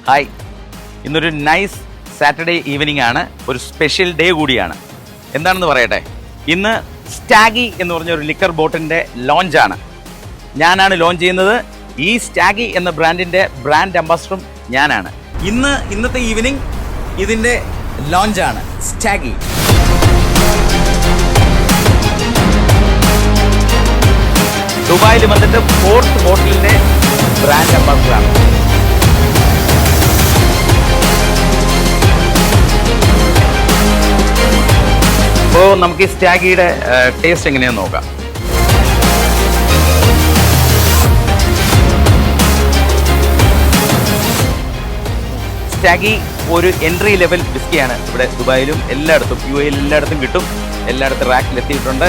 Hi, ഇന്നൊരു nice Saturday evening ആണ്. ഒരു സ്പെഷ്യൽ ഡേ കൂടിയാണ്. എന്താണെന്ന് പറയട്ടെ, ഇന്ന് സ്റ്റാഗി എന്ന് പറഞ്ഞ ഒരു ലിക്കർ ബോട്ടിൻ്റെ ലോഞ്ചാണ്. ഞാനാണ് ലോഞ്ച് ചെയ്യുന്നത്. ഈ സ്റ്റാഗി എന്ന ബ്രാൻഡിൻ്റെ ബ്രാൻഡ് അംബാസഡറും ഞാനാണ്. ഇന്നത്തെ ഈവനിങ് ഇതിൻ്റെ ലോഞ്ചാണ്. സ്റ്റാഗി ദുബായിൽ വന്നിട്ട് 4th ബോട്ടിലിൻ്റെ ബ്രാൻഡ് അംബാസഡറാണ്. അപ്പോൾ നമുക്ക് ഈ സ്റ്റാഗിയുടെ ടേസ്റ്റ് എങ്ങനെയാണെന്ന് നോക്കാം. സ്റ്റാഗി ഒരു എൻട്രി ലെവൽ വിസ്കിയാണ്. ഇവിടെ ദുബായിലും എല്ലായിടത്തും, UAE എല്ലായിടത്തും കിട്ടും. എല്ലായിടത്തും റാക്കിൽ എത്തിയിട്ടുണ്ട്.